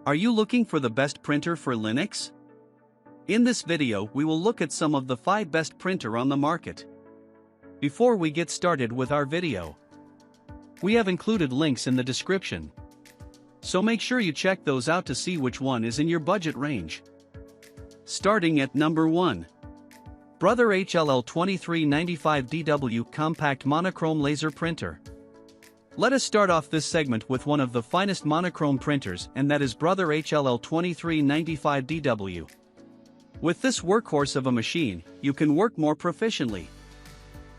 Are you looking for the best printer for Linux? In this video we will look at some of the 5 best printer on the market. Before we get started with our video, we have included links in the description, so make sure you check those out to see which one is in your budget range. Starting at number 1. Brother HLL2395DW Compact Monochrome Laser Printer. Let us start off this segment with one of the finest monochrome printers, and that is Brother HLL2395DW. With this workhorse of a machine, you can work more proficiently.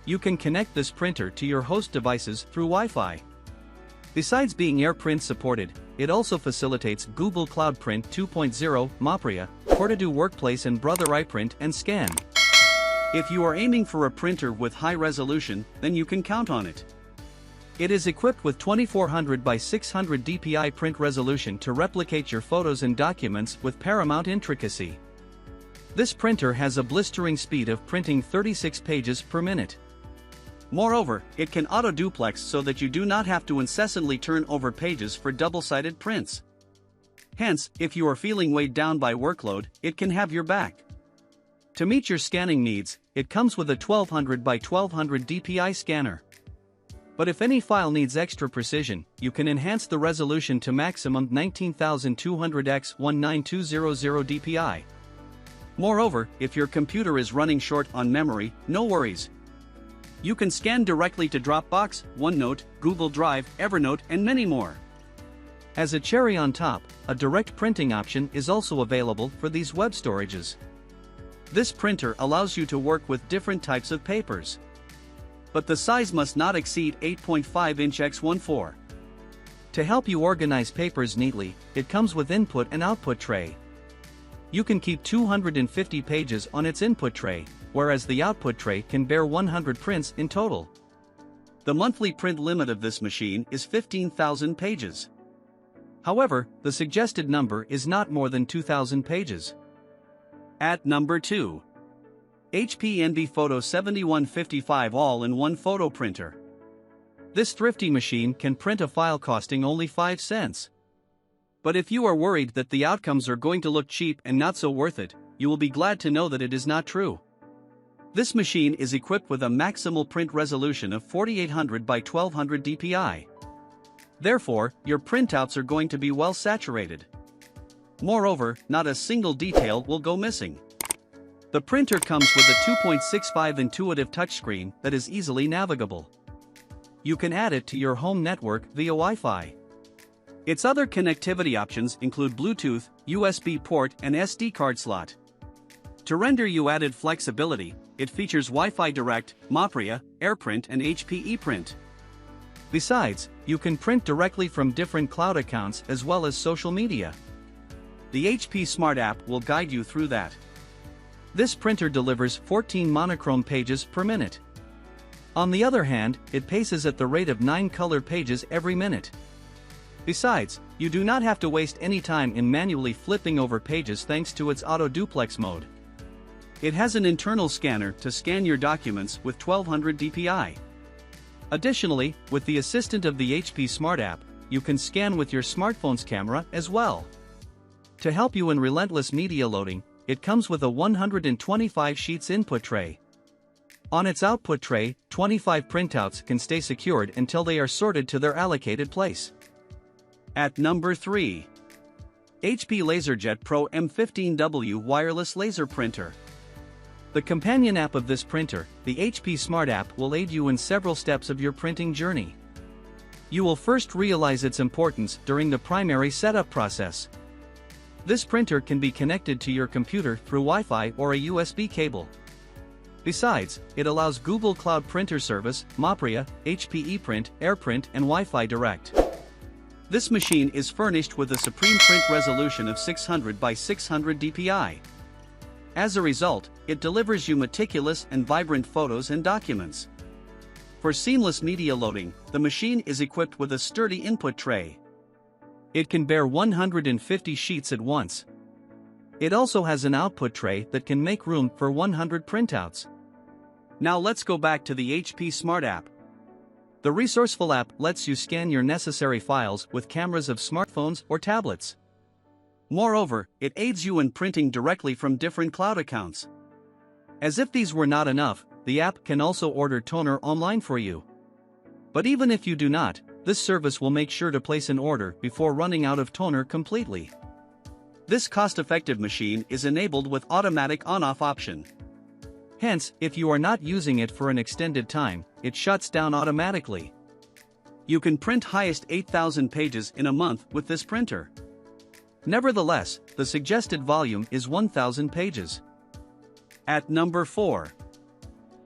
You can connect this printer to your host devices through Wi-Fi. Besides being AirPrint supported, it also facilitates Google Cloud Print 2.0, Mopria, Portadoo Workplace and Brother iPrint and Scan. If you are aiming for a printer with high resolution, then you can count on it. It is equipped with 2400 by 600 dpi print resolution to replicate your photos and documents with paramount intricacy. This printer has a blistering speed of printing 36 pages per minute. Moreover, it can auto-duplex so that you do not have to incessantly turn over pages for double-sided prints. Hence, if you are feeling weighed down by workload, it can have your back. To meet your scanning needs, it comes with a 1200 by 1200 dpi scanner. But if any file needs extra precision, you can enhance the resolution to maximum 19200 x 19200 dpi. Moreover, if your computer is running short on memory, no worries. You can scan directly to Dropbox, OneNote, Google Drive, Evernote, and many more. As a cherry on top, a direct printing option is also available for these web storages. This printer allows you to work with different types of papers, but the size must not exceed 8.5 inch x 1/4. To help you organize papers neatly, it comes with input and output tray. You can keep 250 pages on its input tray, whereas the output tray can bear 100 prints in total. The monthly print limit of this machine is 15,000 pages. However, the suggested number is not more than 2,000 pages. At number 2. HP Envy Photo 7155 All-in-One Photo Printer. This thrifty machine can print a file costing only 5 cents. But if you are worried that the outcomes are going to look cheap and not so worth it, you will be glad to know that it is not true. This machine is equipped with a maximal print resolution of 4800 by 1200 dpi. Therefore, your printouts are going to be well saturated. Moreover, not a single detail will go missing. The printer comes with a 2.65 intuitive touchscreen that is easily navigable. You can add it to your home network via Wi-Fi. Its other connectivity options include Bluetooth, USB port and SD card slot. To render you added flexibility, it features Wi-Fi Direct, Mopria, AirPrint and HP ePrint. Besides, you can print directly from different cloud accounts as well as social media. The HP Smart app will guide you through that. This printer delivers 14 monochrome pages per minute. On the other hand, it paces at the rate of 9 color pages every minute. Besides, you do not have to waste any time in manually flipping over pages thanks to its auto-duplex mode. It has an internal scanner to scan your documents with 1200 dpi. Additionally, with the assistant of the HP Smart app, you can scan with your smartphone's camera as well. To help you in relentless media loading, it comes with a 125 sheets input tray. On its output tray, 25 printouts can stay secured until they are sorted to their allocated place. At number 3. HP LaserJet Pro M15W Wireless Laser Printer. The companion app of this printer, the HP Smart app, will aid you in several steps of your printing journey. You will first realize its importance during the primary setup process. This printer can be connected to your computer through Wi-Fi or a USB cable. Besides, it allows Google Cloud Printer Service, Mopria, HP ePrint, AirPrint and Wi-Fi Direct. This machine is furnished with a supreme print resolution of 600 by 600 dpi. As a result, it delivers you meticulous and vibrant photos and documents. For seamless media loading, the machine is equipped with a sturdy input tray. It can bear 150 sheets at once. It also has an output tray that can make room for 100 printouts. Now let's go back to the HP Smart app. The resourceful app lets you scan your necessary files with cameras of smartphones or tablets. Moreover, it aids you in printing directly from different cloud accounts. As if these were not enough, the app can also order toner online for you. But even if you do not, this service will make sure to place an order before running out of toner completely. This cost-effective machine is enabled with automatic on-off option. Hence, if you are not using it for an extended time, it shuts down automatically. You can print highest 8,000 pages in a month with this printer. Nevertheless, the suggested volume is 1,000 pages. At number 4.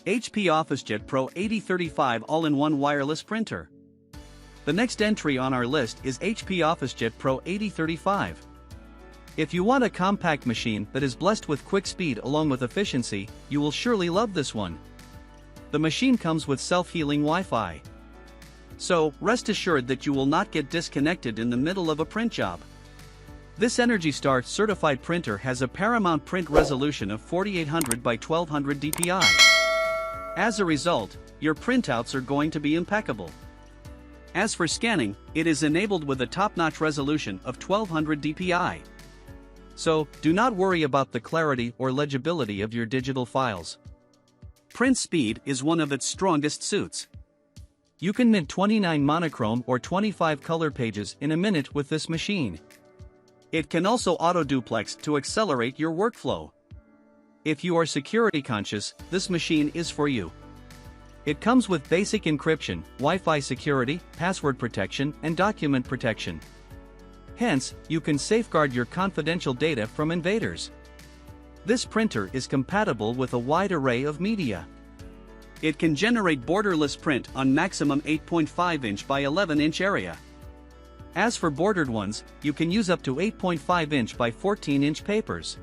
HP OfficeJet Pro 8035 All-in-One Wireless Printer. The next entry on our list is HP OfficeJet Pro 8035. If you want a compact machine that is blessed with quick speed along with efficiency, you will surely love this one. The machine comes with self-healing Wi-Fi. So, rest assured that you will not get disconnected in the middle of a print job. This Energy Star certified printer has a paramount print resolution of 4800 by 1200 dpi. As a result, your printouts are going to be impeccable. As for scanning, it is enabled with a top-notch resolution of 1200 dpi. So, do not worry about the clarity or legibility of your digital files. Print speed is one of its strongest suits. You can mint 29 monochrome or 25 color pages in a minute with this machine. It can also auto-duplex to accelerate your workflow. If you are security conscious, this machine is for you. It comes with basic encryption, Wi-Fi security, password protection, and document protection. Hence, you can safeguard your confidential data from invaders. This printer is compatible with a wide array of media. It can generate borderless print on maximum 8.5-inch by 11-inch area. As for bordered ones, you can use up to 8.5-inch by 14-inch papers.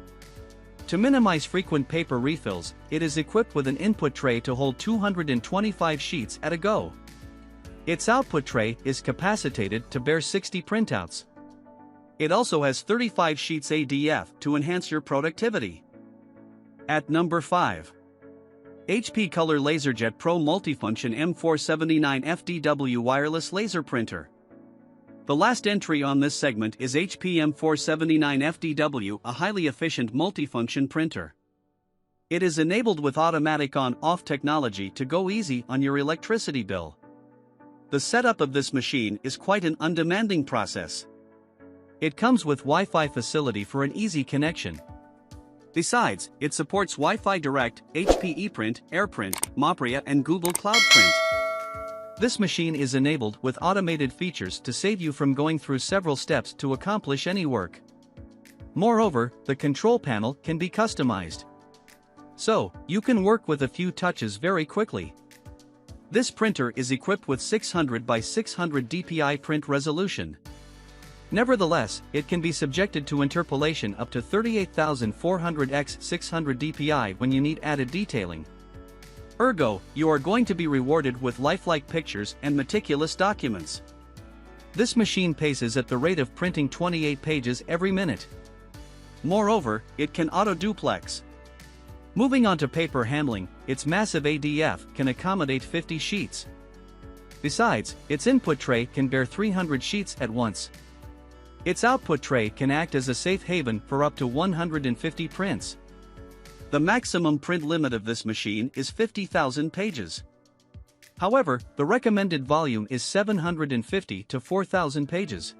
To minimize frequent paper refills, it is equipped with an input tray to hold 225 sheets at a go. Its output tray is capacitated to bear 60 printouts. It also has 35 sheets ADF to enhance your productivity. At number 5. HP Color LaserJet Pro Multifunction M479 FDW Wireless Laser Printer. The last entry on this segment is HP M479 FDW, a highly efficient multifunction printer. It is enabled with automatic on-off technology to go easy on your electricity bill. The setup of this machine is quite an undemanding process. It comes with Wi-Fi facility for an easy connection. Besides, it supports Wi-Fi Direct, HP ePrint, AirPrint, Mopria and Google Cloud Print. This machine is enabled with automated features to save you from going through several steps to accomplish any work. Moreover, the control panel can be customized. So, you can work with a few touches very quickly. This printer is equipped with 600 by 600 dpi print resolution. Nevertheless, it can be subjected to interpolation up to 38,400 x 600 dpi when you need added detailing. Ergo, you are going to be rewarded with lifelike pictures and meticulous documents. This machine paces at the rate of printing 28 pages every minute. Moreover, it can auto-duplex. Moving on to paper handling, its massive ADF can accommodate 50 sheets. Besides, its input tray can bear 300 sheets at once. Its output tray can act as a safe haven for up to 150 prints. The maximum print limit of this machine is 50,000 pages. However, the recommended volume is 750 to 4,000 pages.